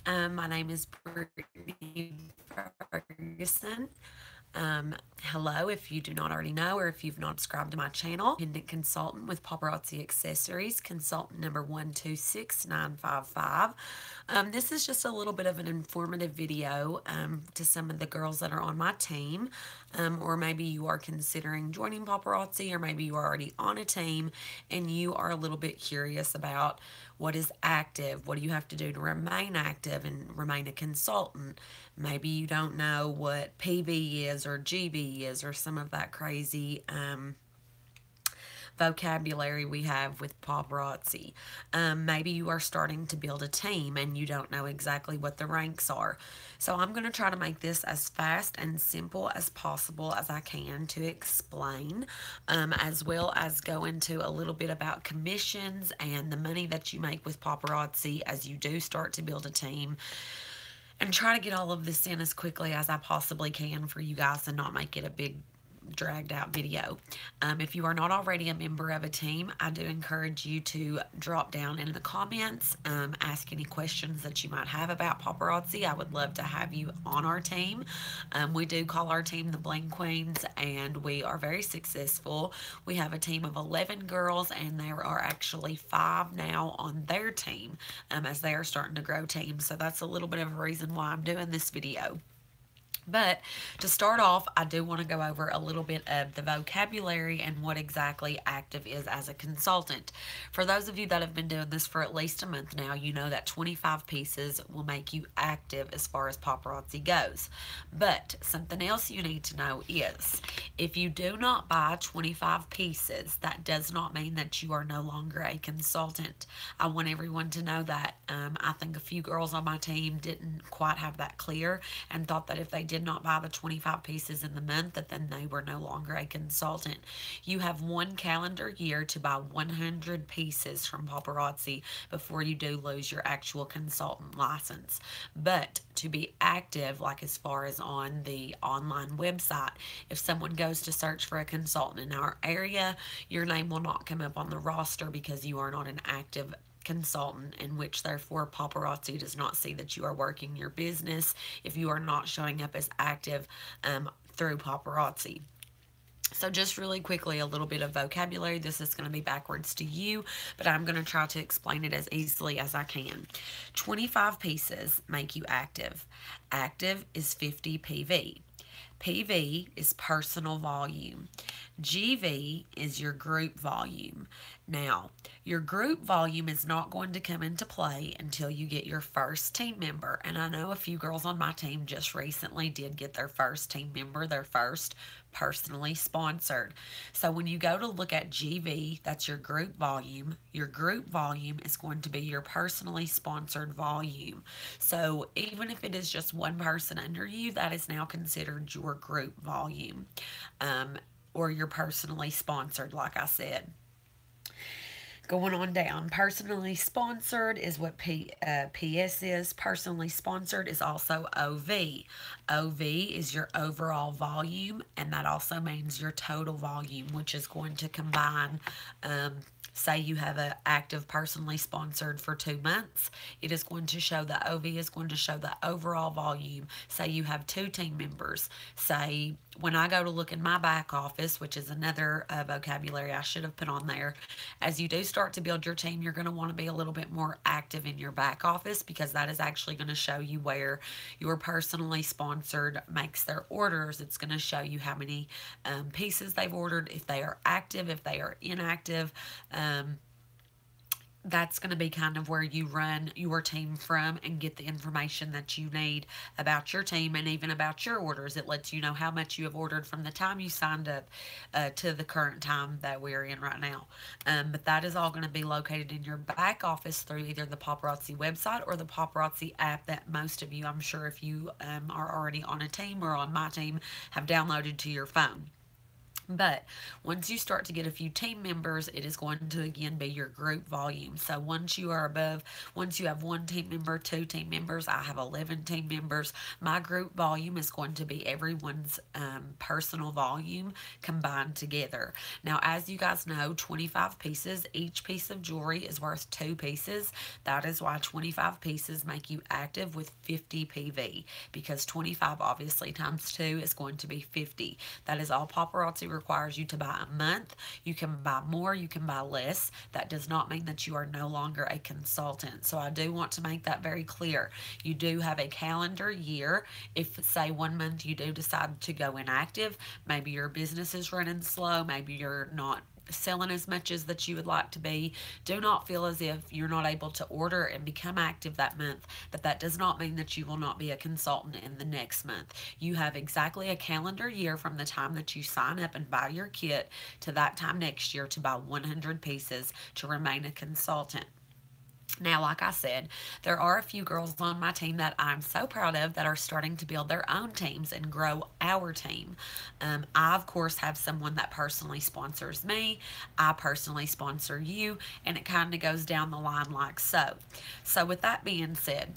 My name is Brittany Ferguson. Hello, if you do not already know or if you've not subscribed to my channel, independent consultant with Paparazzi Accessories, consultant number 126955. This is just a little bit of an informative video to some of the girls that are on my team, or maybe you are considering joining Paparazzi, or maybe you are already on a team and you are a little bit curious about what is active, what do you have to do to remain active and remain a consultant. Maybe you don't know what PB is or GB is or some of that crazy vocabulary we have with paparazzi. Maybe you are starting to build a team and you don't know exactly what the ranks are. So I'm going to try to make this as fast and simple as possible as I can to explain, as well as go into a little bit about commissions and the money that you make with paparazzi as you do start to build a team, and try to get all of this in as quickly as I possibly can for you guys and not make it a big dragged out video. If you are not already a member of a team, I do encourage you to drop down in the comments, ask any questions that you might have about paparazzi. I would love to have you on our team. We do call our team the Bling Queens, and we are very successful. We have a team of 11 girls, and there are actually 5 now on their team, as they are starting to grow teams. So that's a little bit of a reason why I'm doing this video. But to start off, I do want to go over a little bit of the vocabulary and what exactly active is as a consultant. For those of you that have been doing this for at least a month now, you know that 25 pieces will make you active as far as paparazzi goes. But something else you need to know is, if you do not buy 25 pieces, that does not mean that you are no longer a consultant. I want everyone to know that. I think a few girls on my team didn't quite have that clear and thought that if they did not buy the 25 pieces in the month, that then they were no longer a consultant. You have 1 calendar year to buy 100 pieces from paparazzi before you do lose your actual consultant license. But to be active, like as far as on the online website, if someone goes to search for a consultant in our area, your name will not come up on the roster because you are not an active consultant, in which therefore paparazzi does not see that you are working your business if you are not showing up as active through paparazzi. So just really quickly, a little bit of vocabulary. This is going to be backwards to you, but I'm going to try to explain it as easily as I can. 25 pieces make you active. Active is 50 PV. PV is personal volume. GV is your group volume. Now, your group volume is not going to come into play until you get your first team member. And I know a few girls on my team just recently did get their first team member, their first personally sponsored. So when you go to look at GV, that's your group volume. Your group volume is going to be your personally sponsored volume. So even if it is just one person under you, that is now considered your group volume, or your personally sponsored, like I said. Going on down, personally sponsored is what PS is. Personally sponsored is also OV. OV is your overall volume, and that also means your total volume, which is going to combine, say you have an active personally sponsored for 2 months, it is going to show the OV is going to show the overall volume. Say you have 2 team members. Say when I go to look in my back office, which is another vocabulary I should have put on there, as you do start to build your team, you're going to want to be a little bit more active in your back office, because that is actually going to show you where your personally sponsored makes their orders. It's going to show you how many pieces they've ordered, if they are active, if they are inactive. That's going to be kind of where you run your team from and get the information that you need about your team and even about your orders. It lets you know how much you have ordered from the time you signed up to the current time that we're in right now. But that is all going to be located in your back office through either the Paparazzi website or the Paparazzi app that most of you, I'm sure if you are already on a team or on my team, have downloaded to your phone. But once you start to get a few team members, it is going to again be your group volume. So once you have one team member, two team members, I have 11 team members, my group volume is going to be everyone's personal volume combined together. Now, as you guys know, 25 pieces, each piece of jewelry is worth 2 pieces. That is why 25 pieces make you active with 50 PV, because 25 obviously times 2 is going to be 50. That is all Paparazzi requires you to buy a month. You can buy more, you can buy less. That does not mean that you are no longer a consultant. So I do want to make that very clear. You do have a calendar year. If, say, one month you do decide to go inactive, maybe your business is running slow, maybe you're not selling as much as that you would like to be, do not feel as if you're not able to order and become active that month, but that does not mean that you will not be a consultant in the next month. You have exactly a calendar year from the time that you sign up and buy your kit to that time next year to buy 100 pieces to remain a consultant. Now, like I said, there are a few girls on my team that I'm so proud of that are starting to build their own teams and grow our team. I, of course, have someone that personally sponsors me. I personally sponsor you, and it kind of goes down the line like so. So with that being said,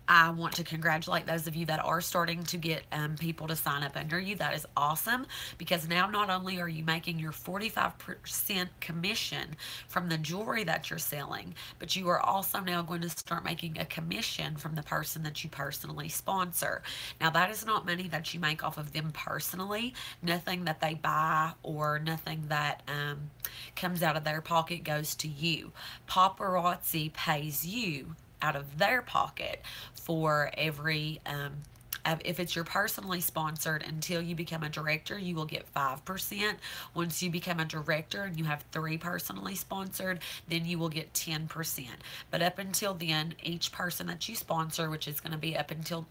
I want to congratulate those of you that are starting to get people to sign up under you. That is awesome, because now not only are you making your 45% commission from the jewelry that you're selling, but you are also now going to start making a commission from the person that you personally sponsor. Now, that is not money that you make off of them personally. Nothing that they buy or nothing that comes out of their pocket goes to you. Paparazzi pays you out of their pocket for every if it's your personally sponsored. Until you become a director, you will get 5%. Once you become a director and you have 3 personally sponsored, then you will get 10%. But up until then, each person that you sponsor, which is going to be up into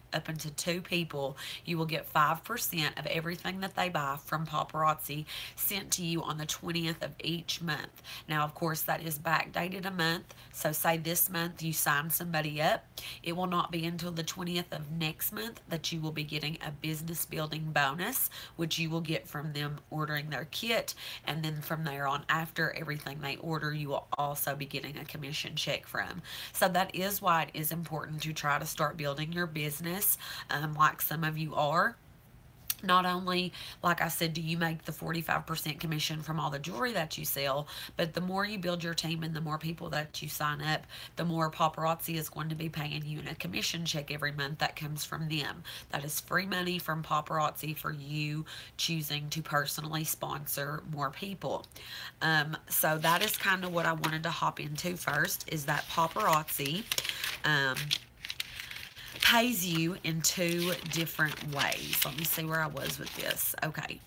2 people, you will get 5% of everything that they buy from Paparazzi sent to you on the 20th of each month. Now, of course, that is backdated a month. So say this month you sign somebody up, it will not be until the 20th of next month that you will be getting a business building bonus, which you will get from them ordering their kit. And then from there on, after everything they order, you will also be getting a commission check from. So that is why it is important to try to start building your business like some of you are. Not only, like I said, do you make the 45% commission from all the jewelry that you sell, but the more you build your team and the more people that you sign up, the more Paparazzi is going to be paying you in a commission check every month that comes from them. That is free money from Paparazzi for you choosing to personally sponsor more people. So that is kind of what I wanted to hop into first, is that Paparazzi pays you in 2 different ways. Let me see where I was with this. Okay,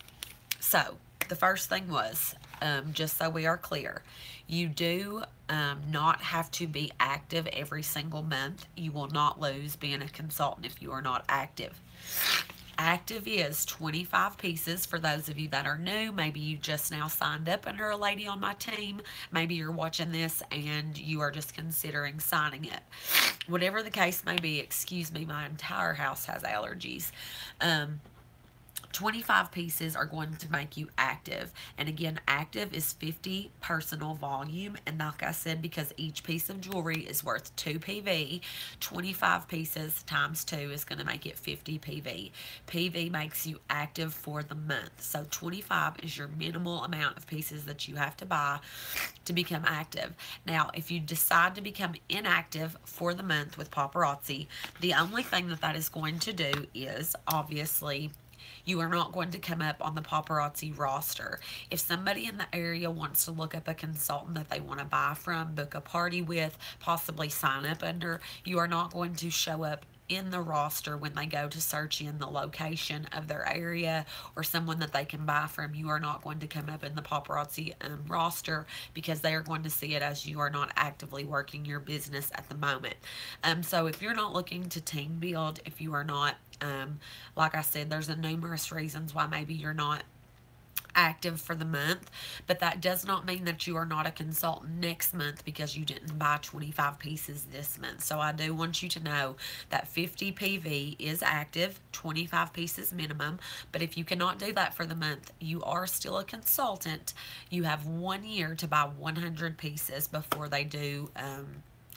so the first thing was, just so we are clear, you do not have to be active every single month. You will not lose being a consultant if you are not active. Active is 25 pieces for those of you that are new. Maybe you just now signed up under a lady on my team. Maybe you're watching this and you are just considering signing up. Whatever the case may be, excuse me, my entire house has allergies. 25 pieces are going to make you active. And again, active is 50 personal volume. And like I said, because each piece of jewelry is worth 2 PV, 25 pieces times 2 is going to make it 50 PV. PV makes you active for the month. So 25 is your minimal amount of pieces that you have to buy to become active. Now, if you decide to become inactive for the month with Paparazzi, the only thing that that is going to do is, obviously, you are not going to come up on the Paparazzi roster. If somebody in the area wants to look up a consultant that they want to buy from, book a party with, possibly sign up under, you are not going to show up in the roster when they go to search in the location of their area or someone that they can buy from. You are not going to come up in the Paparazzi roster, because they are going to see it as you are not actively working your business at the moment. So if you're not looking to team build, if you are not, like I said, there's numerous reasons why maybe you're not active for the month, but that does not mean that you are not a consultant next month because you didn't buy 25 pieces this month. So I do want you to know that 50 PV is active, 25 pieces minimum, but if you cannot do that for the month, you are still a consultant. You have 1 year to buy 100 pieces before they do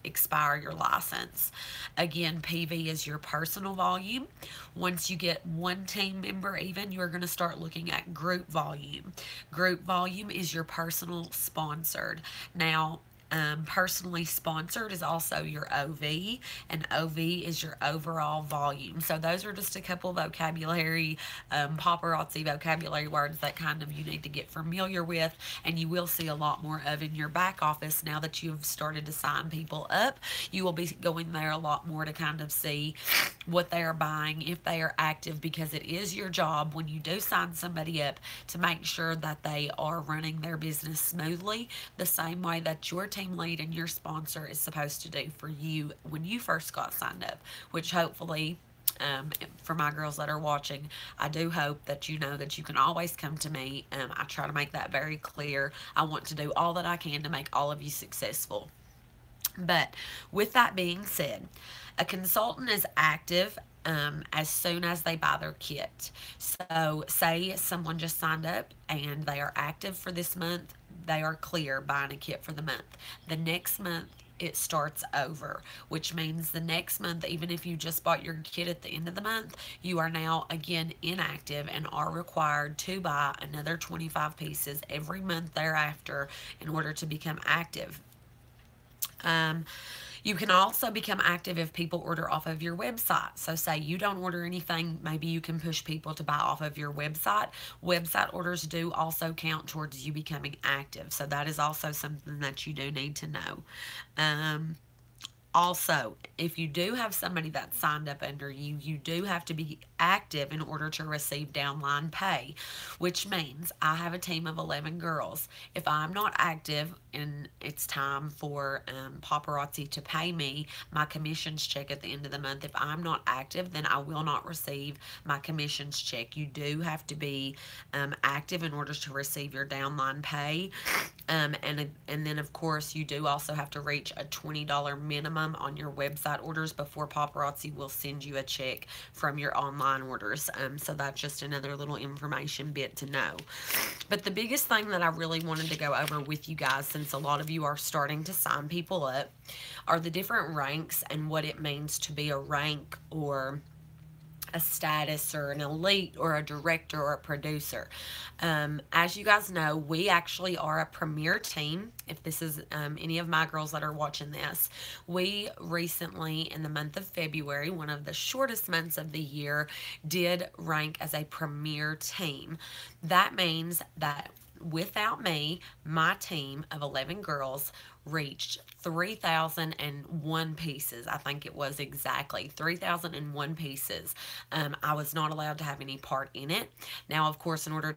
expire your license. Again, PV is your personal volume. Once you get one team member even, you're going to start looking at group volume. Group volume is your personal sponsored. Now, personally sponsored is also your OV, and OV is your overall volume. So those are just a couple vocabulary, paparazzi vocabulary words that kind of you need to get familiar with, and you will see a lot more of in your back office now that you've started to sign people up. You will be going there a lot more to kind of see what they are buying, if they are active, because it is your job when you do sign somebody up to make sure that they are running their business smoothly, the same way that your team lead and your sponsor is supposed to do for you when you first got signed up, which hopefully for my girls that are watching, I do hope that you know that you can always come to me. I try to make that very clear. I want to do all that I can to make all of you successful. But with that being said, a consultant is active as soon as they buy their kit. So say someone just signed up and they are active for this month, they are clear buying a kit for the month. The next month it starts over, which means the next month, even if you just bought your kit at the end of the month, you are now again inactive and are required to buy another 25 pieces every month thereafter in order to become active. You can also become active if people order off of your website. So say you don't order anything, maybe you can push people to buy off of your website. Website orders do also count towards you becoming active. So that is also something that you do need to know. Also, if you do have somebody that's signed up under you, you do have to be active in order to receive downline pay, which means I have a team of 11 girls. If I'm not active and it's time for Paparazzi to pay me my commissions check at the end of the month, if I'm not active, then I will not receive my commissions check. You do have to be active in order to receive your downline pay. And then, of course, you do also have to reach a $20 minimum on your website orders before Paparazzi will send you a check from your online orders. So that's just another little information bit to know. But the biggest thing that I really wanted to go over with you guys, since a lot of you are starting to sign people up, are the different ranks and what it means to be a rank or a status or an elite or a director or a producer. As you guys know, we actually are a premier team. If this is any of my girls that are watching this, we recently in the month of February, one of the shortest months of the year, did rank as a premier team. That means that without me, my team of 11 girls reached 3,001 pieces. I think it was exactly 3,001 pieces. I was not allowed to have any part in it. Now, of course, in order to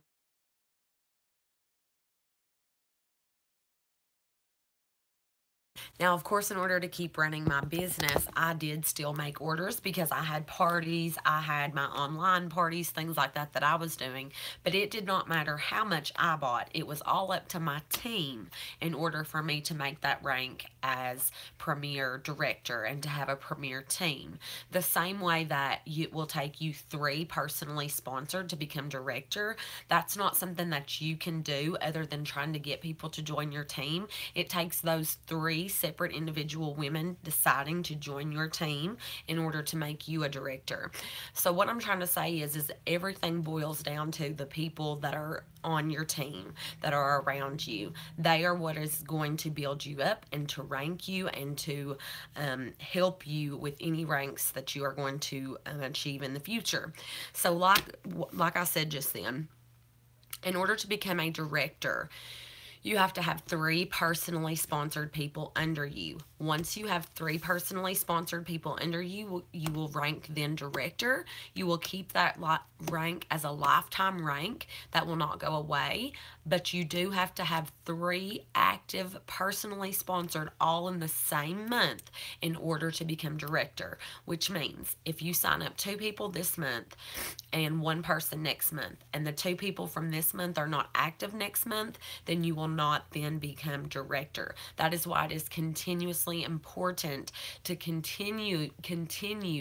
keep running my business, I did still make orders because I had parties, I had my online parties, things like that I was doing. But it did not matter how much I bought. It was all up to my team in order for me to make that rank as premier director and to have a premier team. The same way that it will take you 3 personally sponsored to become director, that's not something that you can do other than trying to get people to join your team. It takes those 3 separate individual women deciding to join your team in order to make you a director. So what I'm trying to say is everything boils down to the people that are on your team, that are around you. They are what is going to build you up and to rank you and to help you with any ranks that you are going to achieve in the future. So like I said just then, in order to become a director, you have to have 3 personally sponsored people under you. Once you have 3 personally sponsored people under you, you will rank then director. You will keep that rank as a lifetime rank. That will not go away, but you do have to have 3 active personally sponsored all in the same month in order to become director, which means if you sign up 2 people this month and 1 person next month, and the 2 people from this month are not active next month, then you will not then become director. That is why it is continuously important to continue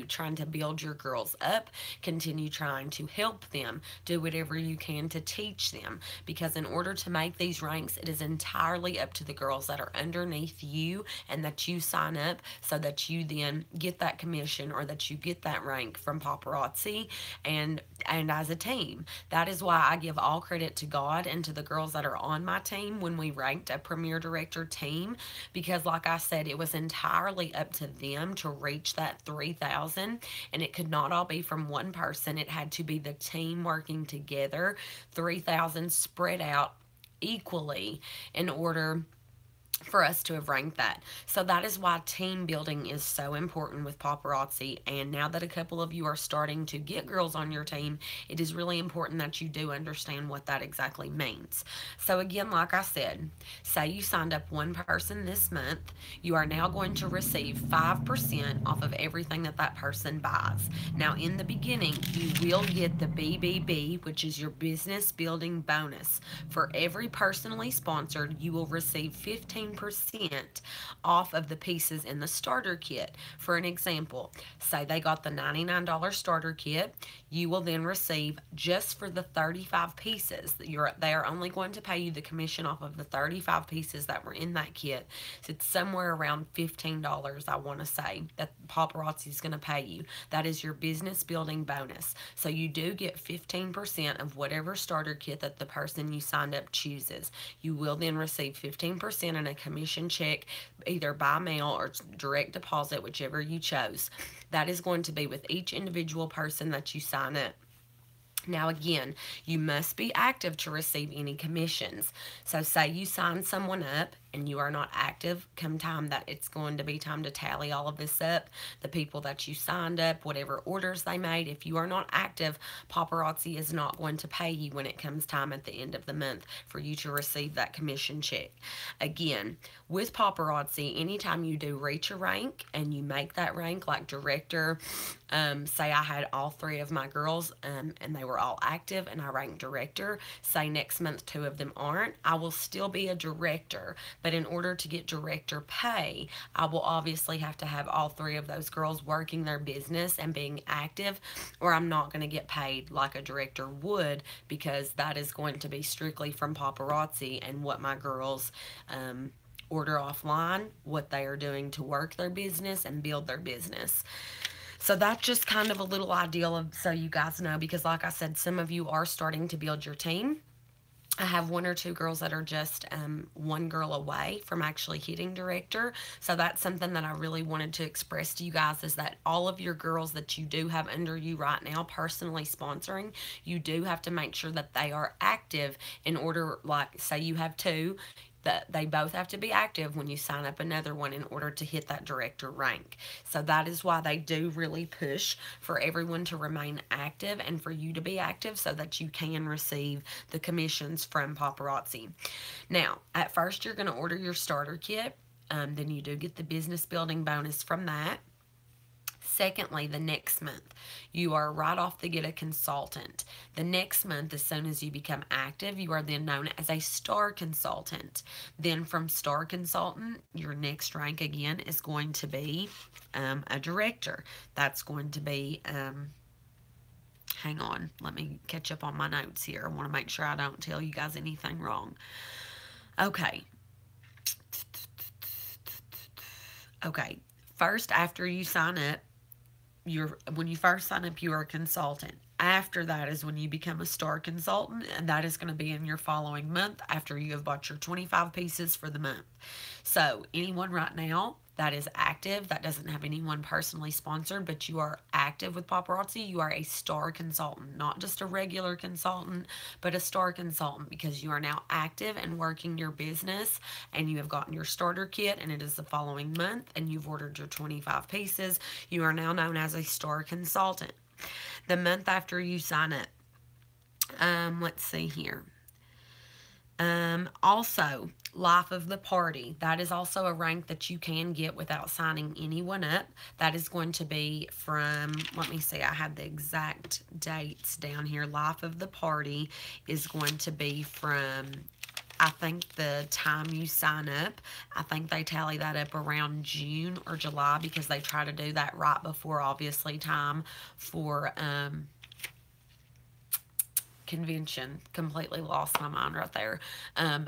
trying to build your girls up, continue trying to help them, do whatever you can to teach them, because in order to make these ranks, it is entirely up to the girls that are underneath you and that you sign up so that you then get that commission or that you get that rank from Paparazzi and as a team. That is why I give all credit to God and to the girls that are on my team when we ranked a premier director team, because like I said, it was entirely up to them to reach that 3,000, and it could not all be from one person. It had to be the team working together, 3,000 spread out equally in order for us to have ranked that. So that is why team building is so important with Paparazzi. And now that a couple of you are starting to get girls on your team, it is really important that you do understand what that exactly means. So again, like I said, say you signed up 1 person this month, you are now going to receive 5% off of everything that that person buys. Now in the beginning, you will get the BBB, which is your business building bonus. For every personally sponsored, you will receive 15% off of the pieces in the starter kit. For an example, say they got the $99 starter kit, you will then receive, just for the 35 pieces, they are only going to pay you the commission off of the 35 pieces that were in that kit. So it's somewhere around $15, I want to say, that Paparazzi is going to pay you. That is your business building bonus. So you do get 15% of whatever starter kit that the person you signed up chooses. You will then receive 15% in a commission check, either by mail or direct deposit, whichever you chose. That is going to be with each individual person that you sign up. Now again, you must be active to receive any commissions. So say you sign someone up and you are not active, come time that it's going to be time to tally all of this up, the people that you signed up, whatever orders they made, if you are not active, Paparazzi is not going to pay you when it comes time at the end of the month for you to receive that commission check. Again, with Paparazzi, anytime you do reach a rank and you make that rank like director, say I had all 3 of my girls and they were all active and I ranked director, say next month 2 of them aren't, I will still be a director. But in order to get director pay, I will obviously have to have all 3 of those girls working their business and being active, or I'm not going to get paid like a director would, because that is going to be strictly from Paparazzi and what my girls order offline, what they are doing to work their business and build their business. So that's just kind of a little ideal of, so you guys know, because like I said, some of you are starting to build your team. I have 1 or 2 girls that are just 1 girl away from actually hitting director. So that's something that I really wanted to express to you guys, is that all of your girls that you do have under you right now personally sponsoring, you do have to make sure that they are active in order, like say you have 2, that they both have to be active when you sign up another one in order to hit that director rank. So that is why they do really push for everyone to remain active and for you to be active so that you can receive the commissions from Paparazzi. Now, at first you're going to order your starter kit. Then you do get the business building bonus from that. Secondly, the next month, you are right off to get a consultant. The next month, as soon as you become active, you are then known as a star consultant. Then from star consultant, your next rank again is going to be a director. That's going to be, hang on, let me catch up on my notes here. I want to make sure I don't tell you guys anything wrong. Okay. First, after you sign up, when you first sign up, you are a consultant. after that is when you become a star consultant, and that is going to be in your following month after you have bought your 25 pieces for the month. So anyone right now that is active, that doesn't have anyone personally sponsored, but you are active with Paparazzi, you are a star consultant, not just a regular consultant, but a star consultant, because you are now active and working your business, and you have gotten your starter kit, and it is the following month, and you've ordered your 25 pieces. You are now known as a star consultant. The month after you sign up, let's see here. Also, life of the party. That is also a rank that you can get without signing anyone up. That is going to be from, let me see, I have the exact dates down here. Life of the party is going to be from, I think, the time you sign up. I think they tally that up around June or July, because they try to do that right before, obviously, time for convention. Completely lost my mind right there.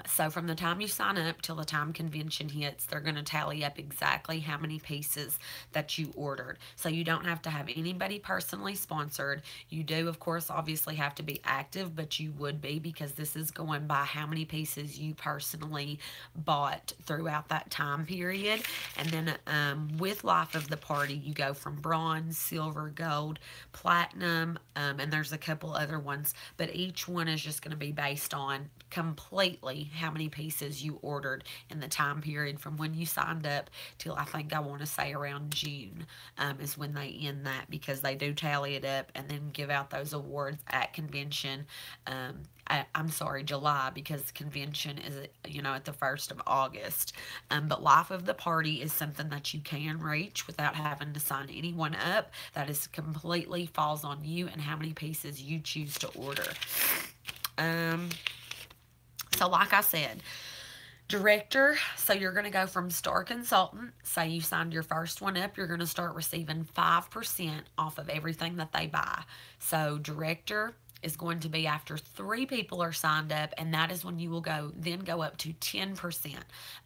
So from the time you sign up till the time convention hits, they're going to tally up exactly how many pieces that you ordered. So you don't have to have anybody personally sponsored. You do, of course, obviously have to be active, but you would be, because this is going by how many pieces you personally bought throughout that time period. And then with life of the party, you go from bronze, silver, gold, platinum, and there's a couple other ones, but each one is just going to be based on completely how many pieces you ordered in the time period from when you signed up till, I think, I want to say around June is when they end that, because they do tally it up and then give out those awards at convention. I'm sorry, July, because convention is, at the 1st of August. But life of the party is something that you can reach without having to sign anyone up. That is completely falls on you and how many pieces you choose to order. So like I said, director, so you're going to go from star consultant. Say you signed your first one up, you're going to start receiving 5% off of everything that they buy. So director is going to be after 3 people are signed up, and that is when you will go up to 10%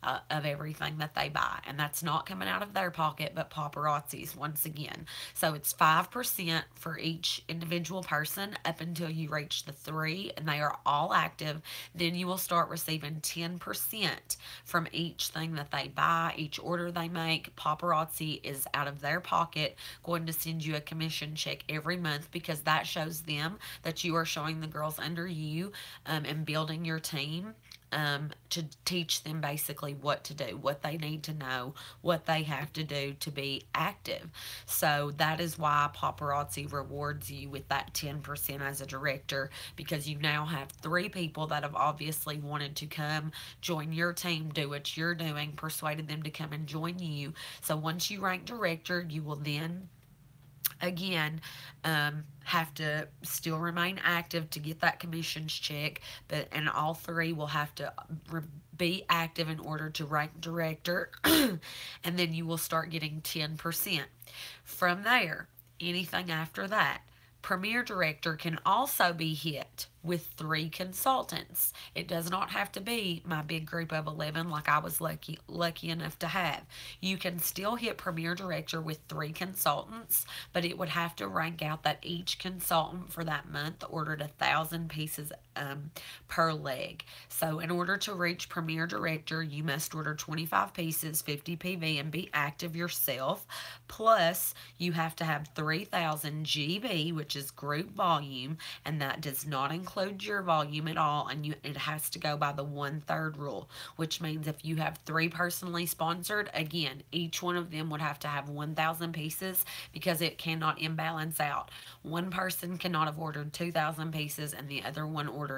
of everything that they buy, and that's not coming out of their pocket, but Paparazzi's once again. So it's 5% for each individual person up until you reach the 3, and they are all active. Then you will start receiving 10% from each thing that they buy, each order they make. Paparazzi is out of their pocket going to send you a commission check every month, because that shows them that you are showing the girls under you and building your team to teach them basically what to do, what they need to know, what they have to do to be active. So that is why Paparazzi rewards you with that 10% as a director, because you now have 3 people that have obviously wanted to come join your team, do what you're doing, persuaded them to come and join you. So once you rank director, you will then again have to still remain active to get that commissions check, and all 3 will have to be active in order to rank director. And then you will start getting 10%. From there, anything after that, premier director can also be hit with 3 consultants. It does not have to be my big group of 11 like I was lucky enough to have. You can still hit premier director with 3 consultants, but it would have to rank out that each consultant for that month ordered 1,000 pieces per leg. So in order to reach premier director, you must order 25 pieces, 50 PV, and be active yourself. Plus, you have to have 3,000 GB, which is group volume, and that does not include your volume at all, and it has to go by the 1/3 rule, which means if you have 3 personally sponsored, again, each one of them would have to have 1,000 pieces, because it cannot imbalance out. One person cannot have ordered 2,000 pieces and the other one ordered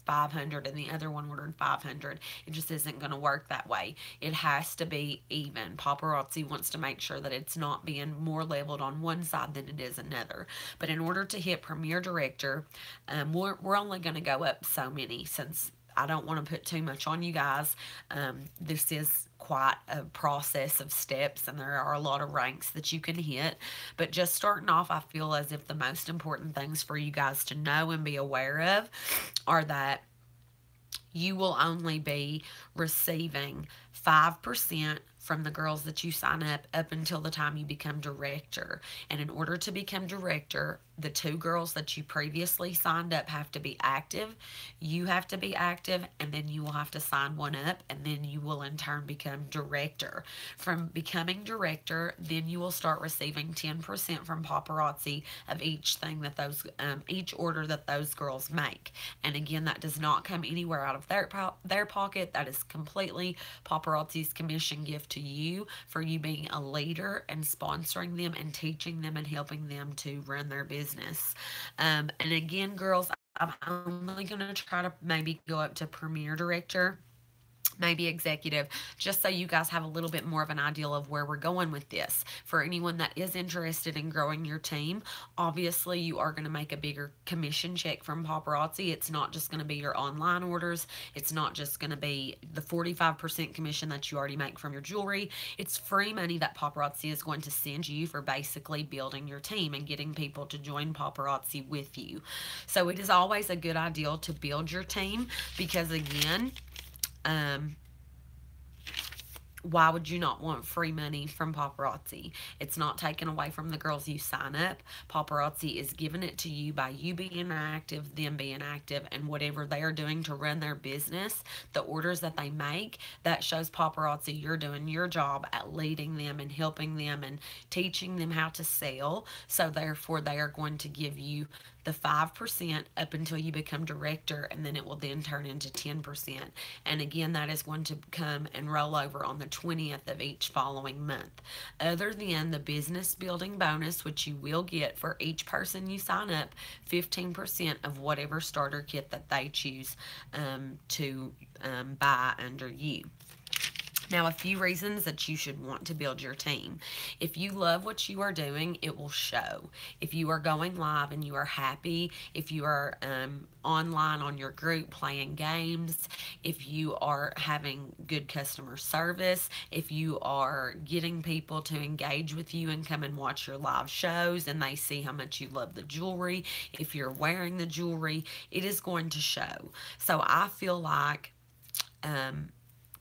500 and the other one ordered 500. It just isn't going to work that way. It has to be even. Paparazzi wants to make sure that it's not being more leveled on one side than it is another. But in order to hit premier director, we're only going to go up so many, since I don't want to put too much on you guys. This is quite a process of steps, and there are a lot of ranks that you can hit. But just starting off, I feel as if the most important things for you guys to know and be aware of are that you will only be receiving 5% from the girls that you sign up until the time you become director. And in order to become director, the two girls that you previously signed up have to be active. You have to be active, and then you will have to sign one up, and then you will in turn become director. From becoming director, then you will start receiving 10% from Paparazzi of each thing that each order that those girls make. And again, that does not come anywhere out of their pocket. That is completely Paparazzi's commission gift to you for you being a leader and sponsoring them and teaching them and helping them to run their business. And again, girls, I'm only going to try to maybe go up to Premier Director, maybe executive, just so you guys have a little bit more of an idea of where we're going with this. For anyone that is interested in growing your team, obviously you are going to make a bigger commission check from Paparazzi. It's not just going to be your online orders. It's not just going to be the 45% commission that you already make from your jewelry. It's free money that Paparazzi is going to send you for basically building your team and getting people to join Paparazzi with you. So it is always a good idea to build your team, because again, why would you not want free money from Paparazzi? It's not taken away from the girls you sign up. Paparazzi is giving it to you by you being active, them being active, and whatever they are doing to run their business, the orders that they make, that shows Paparazzi you're doing your job at leading them and helping them and teaching them how to sell. So therefore, they are going to give you the 5% up until you become director, and then it will then turn into 10%. And again, that is going to come and roll over on the 20th of each following month. Other than the business building bonus, which you will get for each person you sign up, 15% of whatever starter kit that they choose to buy under you. Now, a few reasons that you should want to build your team. If you love what you are doing, it will show. If you are going live and you are happy, if you are online on your group playing games, if you are having good customer service, if you are getting people to engage with you and come and watch your live shows and they see how much you love the jewelry, if you're wearing the jewelry, it is going to show. So I feel like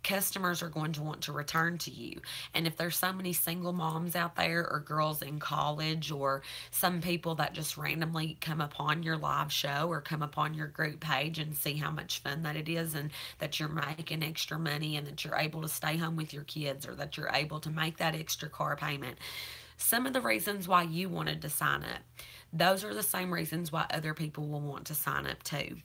customers are going to want to return to you. And if there's so many single moms out there, or girls in college, or some people that just randomly come upon your live show or come upon your group page and see how much fun that it is, and that you're making extra money, and that you're able to stay home with your kids, or that you're able to make that extra car payment, some of the reasons why you wanted to sign up, those are the same reasons why other people will want to sign up too.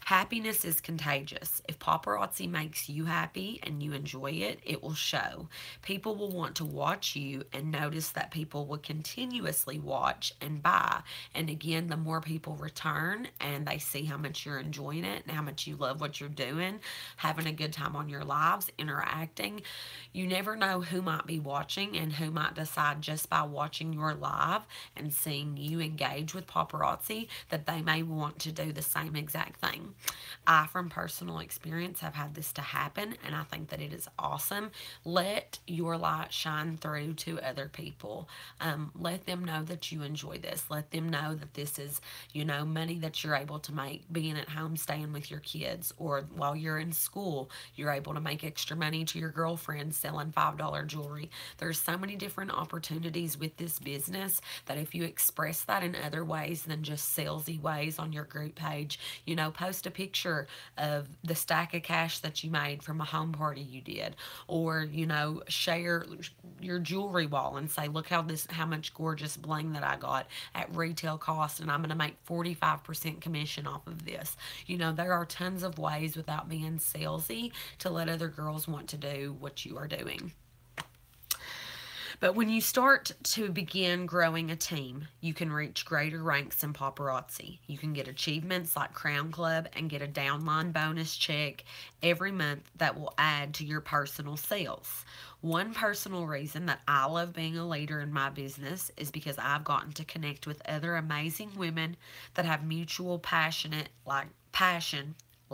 Happiness is contagious. If Paparazzi makes you happy and you enjoy it, it will show. People will want to watch you, and notice that people will continuously watch and buy. And again, the more people return and they see how much you're enjoying it and how much you love what you're doing, having a good time on your lives, interacting, you never know who might be watching and who might decide just by watching your live and seeing you engage with Paparazzi that they may want to do the same exact thing. I, from personal experience, have had this to happen, and I think that it is awesome. Let your light shine through to other people. Let them know that you enjoy this. Let them know that this is, money that you're able to make being at home, staying with your kids, or while you're in school, you're able to make extra money to your girlfriend selling $5 jewelry. There's so many different opportunities with this business that if you express that in other ways than just salesy ways on your group page, post a picture of the stack of cash that you made from a home party you did, or share your jewelry wall and say, look how much gorgeous bling that I got at retail cost, and I'm going to make 45% commission off of this. There are tons of ways without being salesy to let other girls want to do what you are doing. But when you start to begin growing a team, you can reach greater ranks in Paparazzi. You can get achievements like Crown Club and get a downline bonus check every month that will add to your personal sales. One personal reason that I love being a leader in my business is because I've gotten to connect with other amazing women that have mutual passion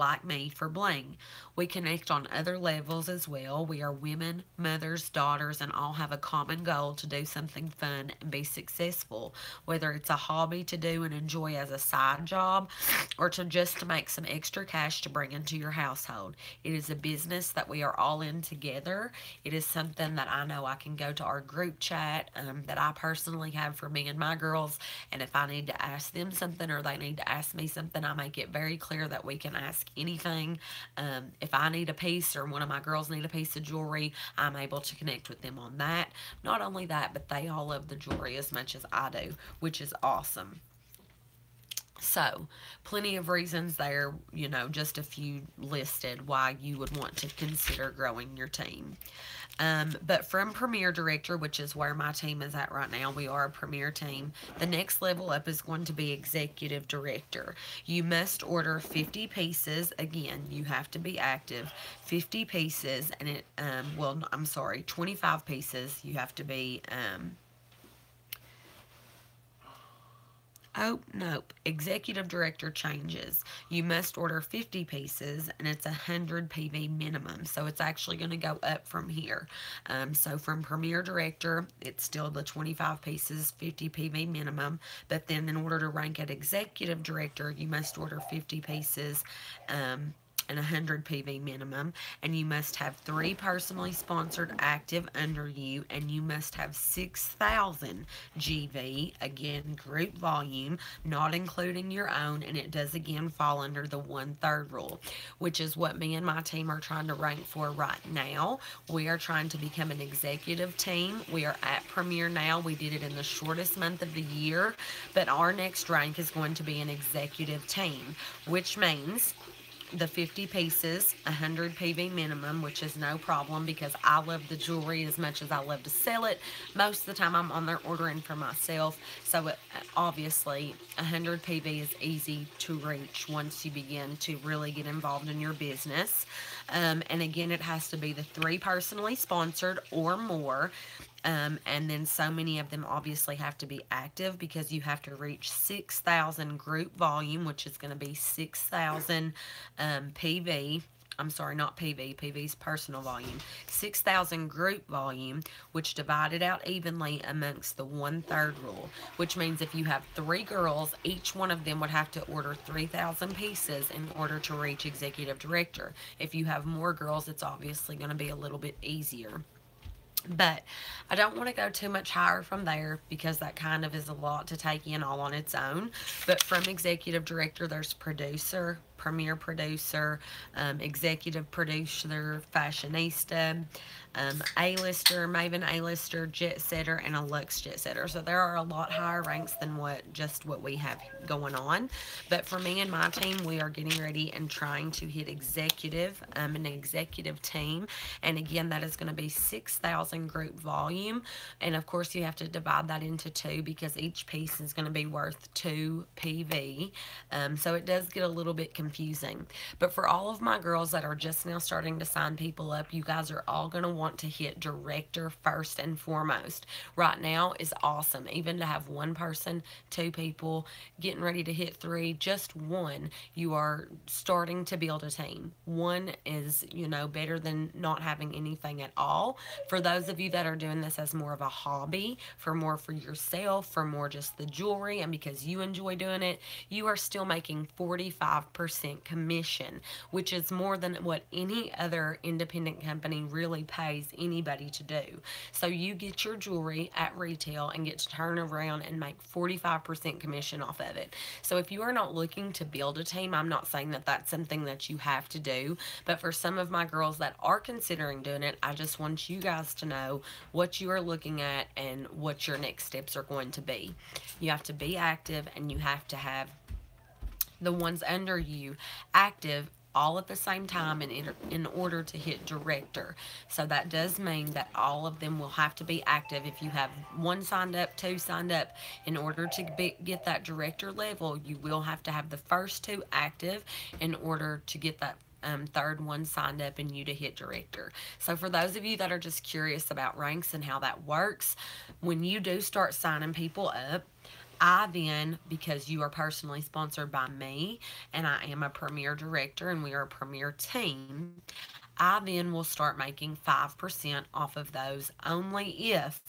like me, for bling. We connect on other levels as well. We are women, mothers, daughters, and all have a common goal to do something fun and be successful, whether it's a hobby to do and enjoy as a side job or to just to make some extra cash to bring into your household. It is a business that we are all in together. It is something that I know I can go to our group chat that I personally have for me and my girls, and if I need to ask them something or they need to ask me something, I make it very clear that we can ask anything. If I need a piece or one of my girls need a piece of jewelry, I'm able to connect with them on that. Not only that, but they all love the jewelry as much as I do, which is awesome. So, plenty of reasons there, just a few listed why you would want to consider growing your team. But from Premier Director, which is where my team is at right now, we are a Premier team. The next level up is going to be Executive Director. You must order 50 pieces. Again, you have to be active. 50 pieces, and I'm sorry, 25 pieces. You have to be, oh, nope. Executive Director changes. You must order 50 pieces, and it's 100 PV minimum. So it's actually going to go up from here. So from Premier Director, it's still the 25 pieces, 50 PV minimum. But then in order to rank at Executive Director, you must order 50 pieces, and 100 PV minimum, and you must have 3 personally sponsored active under you, and you must have 6,000 GV, again, group volume, not including your own, and it does again fall under the 1/3 rule, which is what me and my team are trying to rank for right now. We are trying to become an executive team. We are at Premier now. We did it in the shortest month of the year, but our next rank is going to be an executive team, which means the 50 pieces, 100 PV minimum, which is no problem because I love the jewelry as much as I love to sell it. Most of the time I'm on there ordering for myself, so obviously 100 PV is easy to reach once you begin to really get involved in your business. And again, it has to be the 3 personally sponsored or more. And then so many of them obviously have to be active because you have to reach 6,000 group volume, which is going to be 6,000 PV. I'm sorry, not PV. PV's personal volume. 6,000 group volume, which divided out evenly amongst the 1/3 rule, which means if you have 3 girls, each one of them would have to order 3,000 pieces in order to reach executive director. If you have more girls, it's obviously going to be a little bit easier. But I don't want to go too much higher from there because that kind of is a lot to take in all on its own. But from executive director, there's producer, premier producer, executive producer, fashionista, A-lister, Maven A-lister, jet setter, and a Lux jet setter. So there are a lot higher ranks than what we have going on. But for me and my team, we are getting ready and trying to hit executive, an executive team. And again, that is going to be 6,000 group volume. And of course, you have to divide that into 2 because each piece is going to be worth 2 PV. So it does get a little bit confusing. But for all of my girls that are just now starting to sign people up, you guys are all going to want to hit director first and foremost. Right now is awesome. Even to have 1 person, 2 people, getting ready to hit 3, just 1, you are starting to build a team. 1 is, better than not having anything at all. For those of you that are doing this as more of a hobby, for yourself, for more just the jewelry, and because you enjoy doing it, you are still making 45% commission, which is more than what any other independent company really pays anybody to do. So you get your jewelry at retail and get to turn around and make 45% commission off of it. So if you are not looking to build a team, I'm not saying that that's something that you have to do, but for some of my girls that are considering doing it, I just want you guys to know what you are looking at and what your next steps are going to be. You have to be active, and you have to have the ones under you active all at the same time in order to hit director. So that does mean that all of them will have to be active. If you have 1 signed up, 2 signed up, in order to get that director level, you will have to have the first 2 active in order to get that 3rd one signed up and you to hit director. So for those of you that are just curious about ranks and how that works, when you do start signing people up, I then, because you are personally sponsored by me and I am a premier director and we are a premier team, I then will start making 5% off of those only if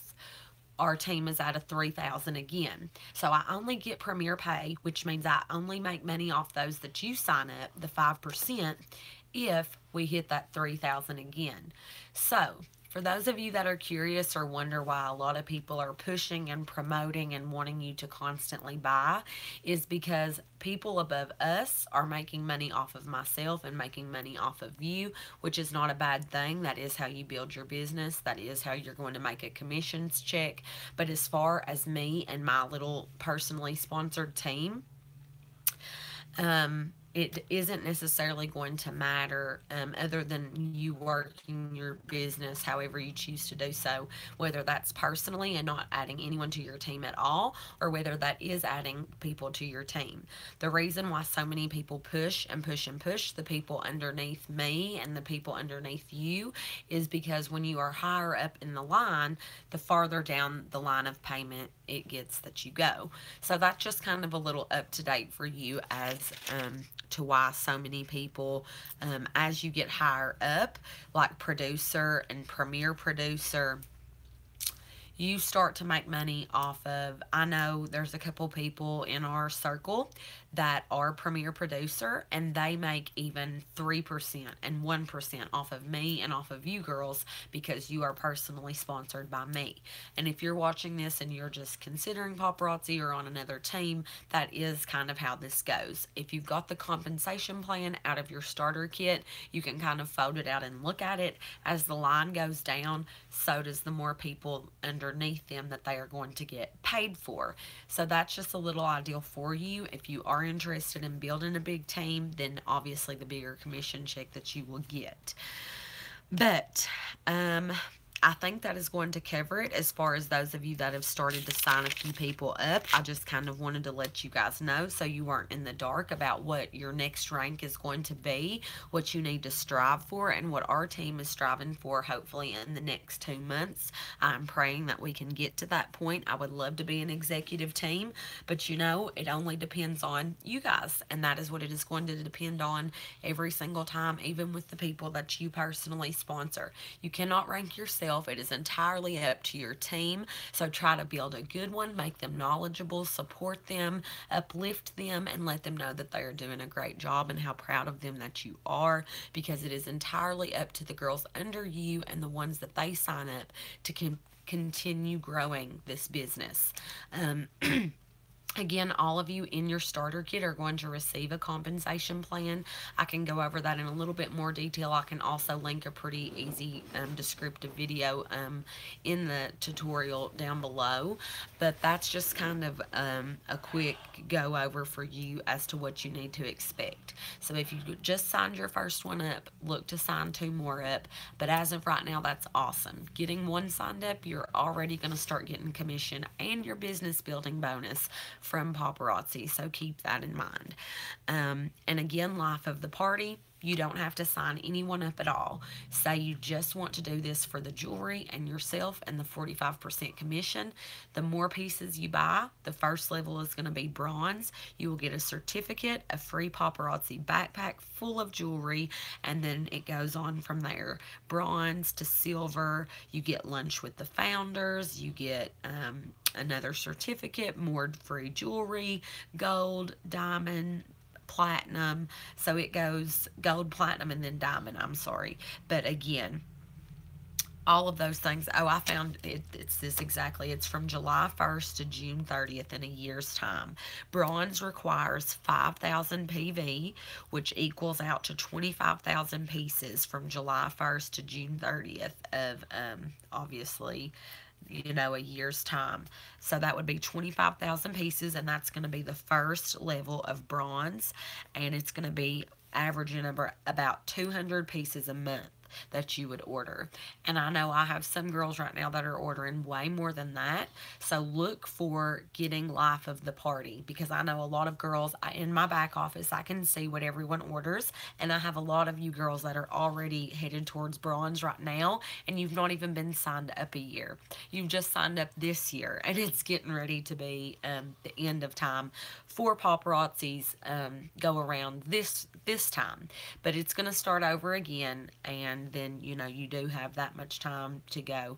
our team is at a 3,000 again. So I only get premier pay, which means I only make money off those that you sign up, the 5%, if we hit that 3,000 again. So for those of you that are curious or wonder why a lot of people are pushing and promoting and wanting you to constantly buy, is because people above us are making money off of myself and making money off of you, which is not a bad thing. That is how you build your business. That is how you're going to make a commissions check. But as far as me and my little personally sponsored team, it isn't necessarily going to matter, other than you working your business however you choose to do so, whether that's personally and not adding anyone to your team at all, or whether that is adding people to your team. The reason why so many people push and push and push the people underneath me and the people underneath you is because when you are higher up in the line, the farther down the line of payment it gets that you go. So that's just kind of a little up to date for you as to why so many people, as you get higher up, like producer and premier producer, you start to make money off of. I know there's a couple people in our circle that are premier producer and they make even 3% and 1% off of me and off of you girls because you are personally sponsored by me. And if you're watching this and you're just considering paparazzi or on another team, that is kind of how this goes. If you've got the compensation plan out of your starter kit, you can kind of fold it out and look at it. As the line goes down, so does the more people underneath them that they are going to get paid for. So that's just a little ideal for you. If you are interested in building a big team, then obviously the bigger commission check that you will get. But I think that is going to cover it as far as those of you that have started to sign a few people up. I just kind of wanted to let you guys know so you weren't in the dark about what your next rank is going to be, what you need to strive for, and what our team is striving for hopefully in the next 2 months. I'm praying that we can get to that point. I would love to be an executive team, but you know, it only depends on you guys, and that is what it is going to depend on every single time, even with the people that you personally sponsor. You cannot rank yourself. It is entirely up to your team. So try to build a good one, make them knowledgeable, support them, uplift them, and let them know that they are doing a great job and how proud of them that you are, because it is entirely up to the girls under you and the ones that they sign up to continue growing this business. Again, all of you in your starter kit are going to receive a compensation plan. I can go over that in a little bit more detail. I can also link a pretty easy descriptive video in the tutorial down below. But that's just kind of a quick go over for you as to what you need to expect. So if you just signed your first one up, look to sign 2 more up. But as of right now, that's awesome. Getting 1 signed up, you're already going to start getting commission and your business building bonus from Paparazzi, so keep that in mind. And again, life of the party, you don't have to sign anyone up at all. Say you just want to do this for the jewelry and yourself and the 45% commission. The more pieces you buy, the first level is going to be bronze. You will get a certificate, a free Paparazzi backpack full of jewelry, and then it goes on from there. Bronze to silver, you get lunch with the founders, you get another certificate, more free jewelry, gold, diamond, platinum. So it goes gold, platinum, and then diamond, I'm sorry. But again, all of those things. Oh, I found it, it's this exactly. It's from July 1st to June 30th in a year's time. Bronze requires 5,000 PV, which equals out to 25,000 pieces from July 1st to June 30th of, obviously, you know, a year's time. So that would be 25,000 pieces, and that's going to be the first level of bronze, and it's going to be averaging about 200 pieces a month. that you would order. And I know I have some girls right now that are ordering way more than that. So look for getting life of the party, because I know a lot of girls in my back office, I can see what everyone orders. And I have a lot of you girls that are already headed towards bronze right now, and you've not even been signed up a year. You've just signed up this year, and it's getting ready to be the end of time for Paparazzi's go around this time. But it's going to start over again, and then you do have that much time to go.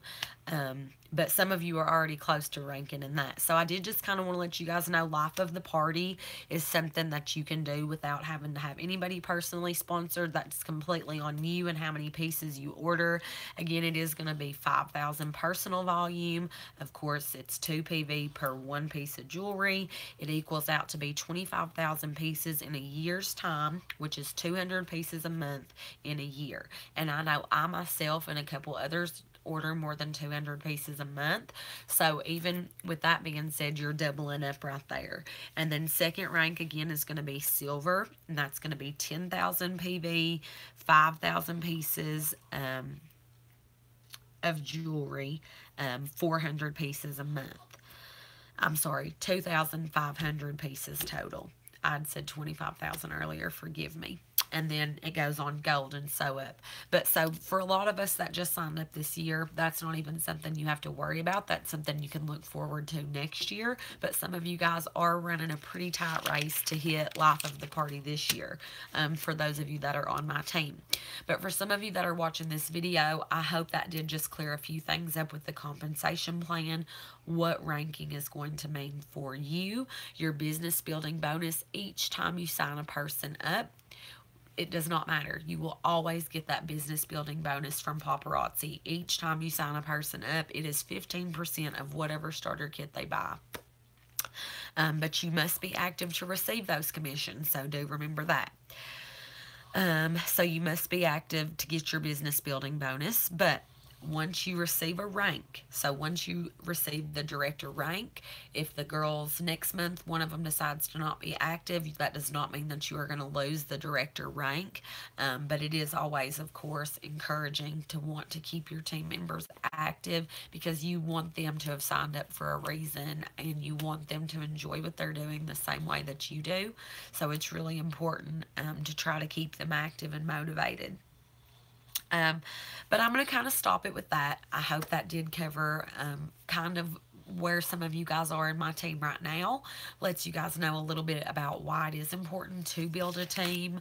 But some of you are already close to ranking in that. So I did just kind of want to let you guys know life of the party is something that you can do without having to have anybody personally sponsored. That's completely on you and how many pieces you order. Again, it is going to be 5,000 personal volume. Of course, it's 2 PV per one piece of jewelry. It equals out to be 25,000 pieces in a year's time, which is 200 pieces a month in a year. And I know I myself and a couple others order more than 200 pieces a month. So even with that being said, you're doubling up right there. And then second rank again is going to be silver, and that's going to be 10,000 PV, 5,000 pieces of jewelry, 400 pieces a month. I'm sorry, 2,500 pieces total. I'd said 25,000 earlier, forgive me. And then it goes on gold and so up. But so for a lot of us that just signed up this year, that's not even something you have to worry about. That's something you can look forward to next year. But some of you guys are running a pretty tight race to hit life of the party this year, for those of you that are on my team. But for some of you that are watching this video, I hope that did just clear a few things up with the compensation plan, what ranking is going to mean for you, your business building bonus each time you sign a person up. It does not matter. You will always get that business building bonus from Paparazzi. Each time you sign a person up, it is 15% of whatever starter kit they buy. But you must be active to receive those commissions, so do remember that. So you must be active to get your business building bonus, but once you receive a rank, so once you receive the director rank, if the girls next month, one of them decides to not be active, that does not mean that you are going to lose the director rank. But it is always, of course, encouraging to want to keep your team members active, because you want them to have signed up for a reason, and you want them to enjoy what they're doing the same way that you do. So it's really important to try to keep them active and motivated. But I'm going to kind of stop it with that. I hope that did cover kind of where some of you guys are in my team right now. Lets you guys know a little bit about why it is important to build a team,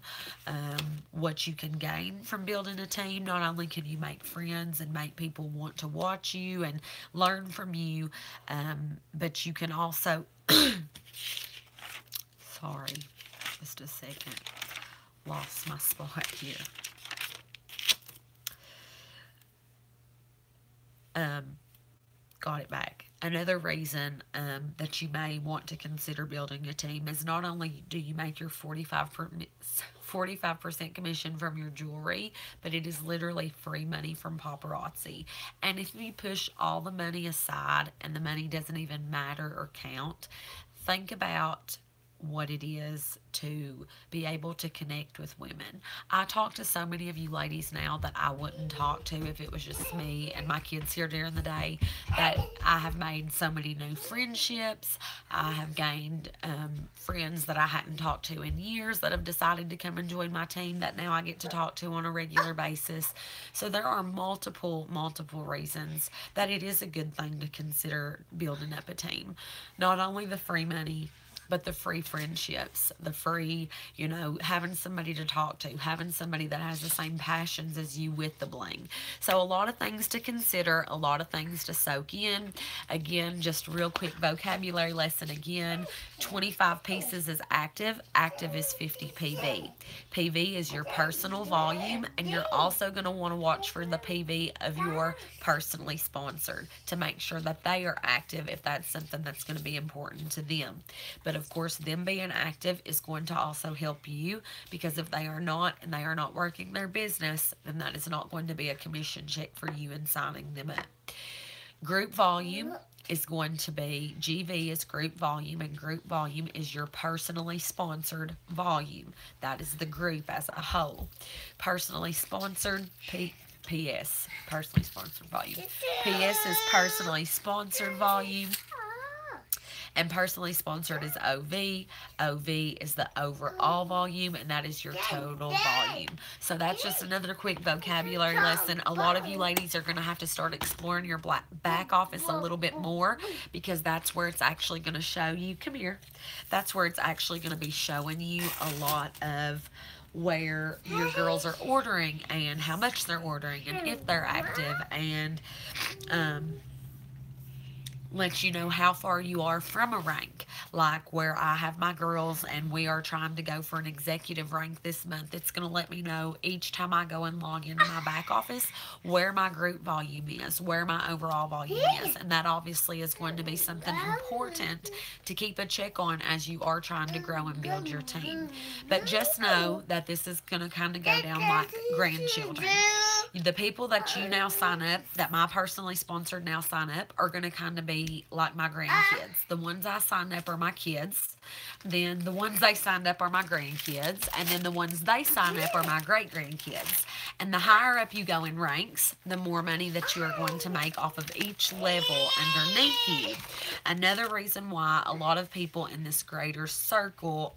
what you can gain from building a team. Not only can you make friends and make people want to watch you and learn from you, but you can also, sorry, just a second, lost my spot here. Got it back. Another reason that you may want to consider building a team is not only do you make your 45% commission from your jewelry, but it is literally free money from Paparazzi. And if you push all the money aside and the money doesn't even matter or count, think about what it is to be able to connect with women. I talk to so many of you ladies now that I wouldn't talk to if it was just me and my kids here during the day, that I have made so many new friendships. I have gained friends that I hadn't talked to in years that have decided to come and join my team that now I get to talk to on a regular basis. So there are multiple reasons that it is a good thing to consider building up a team. Not only the free money, but the free friendships, the free, having somebody to talk to, having somebody that has the same passions as you with the bling. So a lot of things to consider, a lot of things to soak in. Again, just real quick vocabulary lesson again. 25 pieces is active. Active is 50 PV. PV is your personal volume, and you're also going to want to watch for the PV of your personally sponsored to make sure that they are active if that's something that's going to be important to them. But of course, them being active is going to also help you, because if they are not and they are not working their business, then that is not going to be a commission check for you in signing them up. Group volume is going to be, GV is group volume, and group volume is your personally sponsored volume. That is the group as a whole. Personally sponsored, PS, personally sponsored volume. PS is personally sponsored volume. And personally sponsored is OV. OV is the overall volume, and that is your total volume. So that's just another quick vocabulary lesson. A lot of you ladies are going to have to start exploring your back office a little bit more, because that's where it's actually going to show you. Come here. That's where it's actually going to be showing you a lot of where your girls are ordering and how much they're ordering and if they're active, and let you know how far you are from a rank. Like where I have my girls and we are trying to go for an executive rank this month, it's going to let me know each time I go and log into my back office where my group volume is, where my overall volume is. And that obviously is going to be something important to keep a check on as you are trying to grow and build your team. But just know that this is going to kind of go down like grandchildren. The people that you now sign up, that my personally sponsored now sign up, are going to kind of be like my grandkids. The ones I signed up are my kids. Then the ones they signed up are my grandkids. And then the ones they sign up are my great-grandkids. And the higher up you go in ranks, the more money that you are going to make off of each level underneath you. Another reason why a lot of people in this greater circle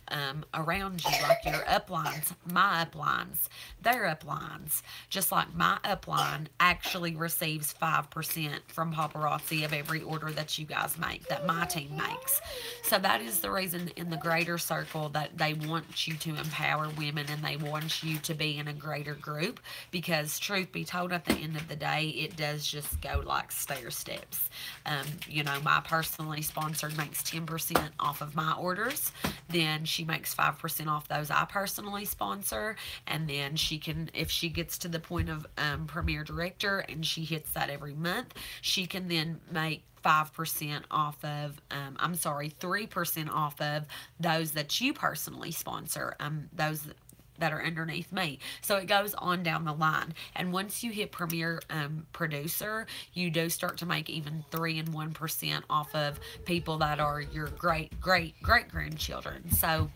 around you, like your uplines, my uplines, their uplines, just like my upline actually receives 5% from Paparazzi of every order that you guys make, that my team makes. So that is the reason in the greater circle that they want you to empower women, and they want you to be in a greater group, because truth be told, at the end of the day, it does just go like stair steps. You know, my personally sponsored makes 10% off of my orders. Then she makes 5% off those I personally sponsor. And then she can, if she gets to the point of Premier Director and she hits that every month, she can then make 5% off of, 3% off of those that you personally sponsor, those that are underneath me. So it goes on down the line. And once you hit Premier Producer, you do start to make even 3 and 1% off of people that are your great-grandchildren. So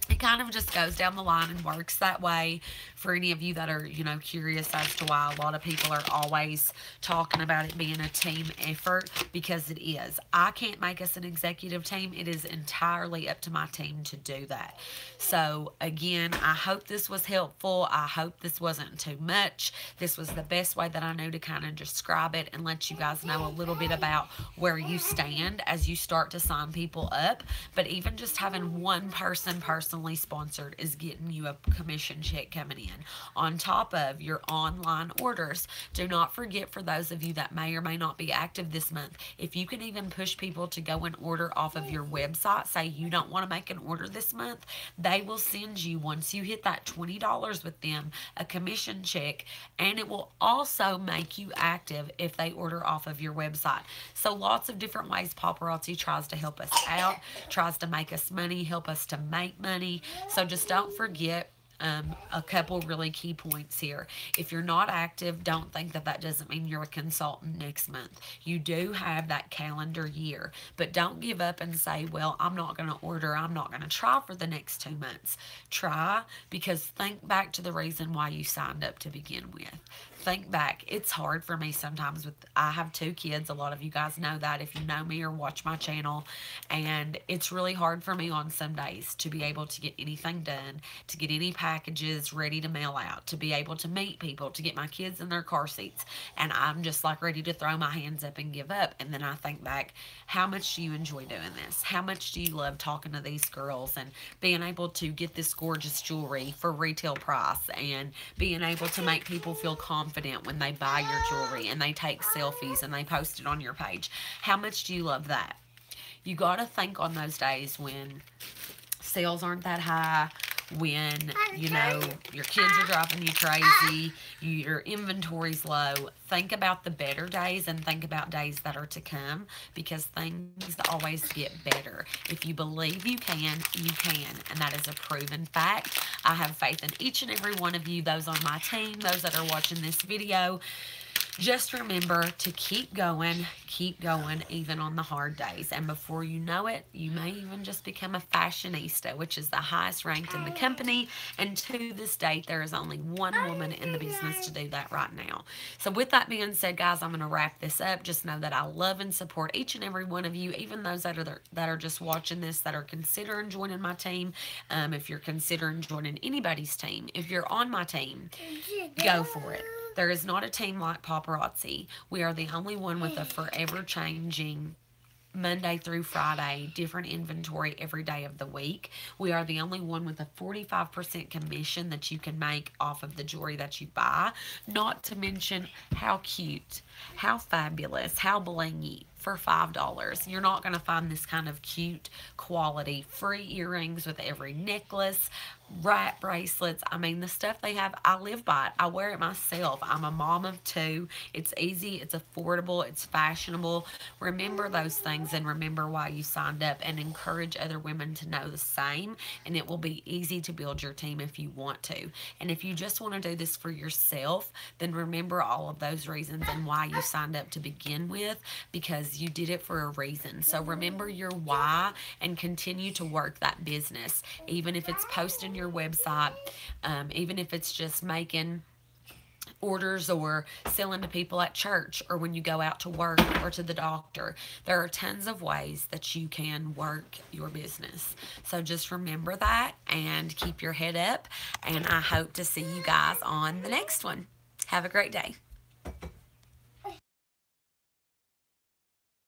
it kind of just goes down the line and works that way. For any of you that are, you know, curious as to why a lot of people are always talking about it being a team effort, because it is. I can't make us an executive team. It is entirely up to my team to do that. So, again, I hope this was helpful. I hope this wasn't too much. This was the best way that I knew to kind of describe it and let you guys know a little bit about where you stand as you start to sign people up. But even just having one person personally sponsored is getting you a commission check coming in on top of your online orders. Do not forget, for those of you that may or may not be active this month, if you can even push people to go and order off of your website, say you don't want to make an order this month, they will send you, once you hit that $20 with them, a commission check, and it will also make you active if they order off of your website. So lots of different ways Paparazzi tries to help us out, tries to make us money, help us to make money. So just don't forget a couple really key points here. If you're not active, don't think that that doesn't mean you're a consultant next month. You do have that calendar year, but don't give up and say, well, I'm not going to order, I'm not going to try for the next 2 months. Try, because think back to the reason why you signed up to begin with. Think back. It's hard for me sometimes I have 2 kids. A lot of you guys know that if you know me or watch my channel. And it's really hard for me on some days to be able to get anything done, to get any packages ready to mail out, to be able to meet people, to get my kids in their car seats. And I'm just like ready to throw my hands up and give up. And then I think back, how much do you enjoy doing this? How much do you love talking to these girls and being able to get this gorgeous jewelry for retail price, and being able to make people feel confident when they buy your jewelry and they take selfies and they post it on your page? How much do you love that? You got to think on those days when sales aren't that high, when, you know, your kids are driving you crazy, your inventory's low. Think about the better days and think about days that are to come, because things always get better. If you believe you can, and that is a proven fact. I have faith in each and every one of you, those on my team, those that are watching this video. Just remember to keep going, even on the hard days. And before you know it, you may even just become a fashionista, which is the highest ranked in the company. And to this date, there is only one woman in the business to do that right now. So with that being said, guys, I'm going to wrap this up. Just know that I love and support each and every one of you, even those that are just watching this, that are considering joining my team. If you're considering joining anybody's team, if you're on my team, go for it. There is not a team like Paparazzi. We are the only one with a forever changing Monday through Friday, different inventory every day of the week. We are the only one with a 45% commission that you can make off of the jewelry that you buy. Not to mention how cute, how fabulous, how blingy for $5. You're not going to find this kind of cute quality free earrings with every necklace, rat bracelets. I mean, the stuff they have, I live by it. I wear it myself. I'm a mom of two. It's easy, it's affordable, it's fashionable. Remember those things and remember why you signed up, and encourage other women to know the same, and it will be easy to build your team if you want to. And if you just want to do this for yourself, then remember all of those reasons and why you signed up to begin with, because you did it for a reason. So remember your why and continue to work that business, even if it's posting your website, even if it's just making orders or selling to people at church or when you go out to work or to the doctor. There are tons of ways that you can work your business. So just remember that and keep your head up, and I hope to see you guys on the next one. Have a great day.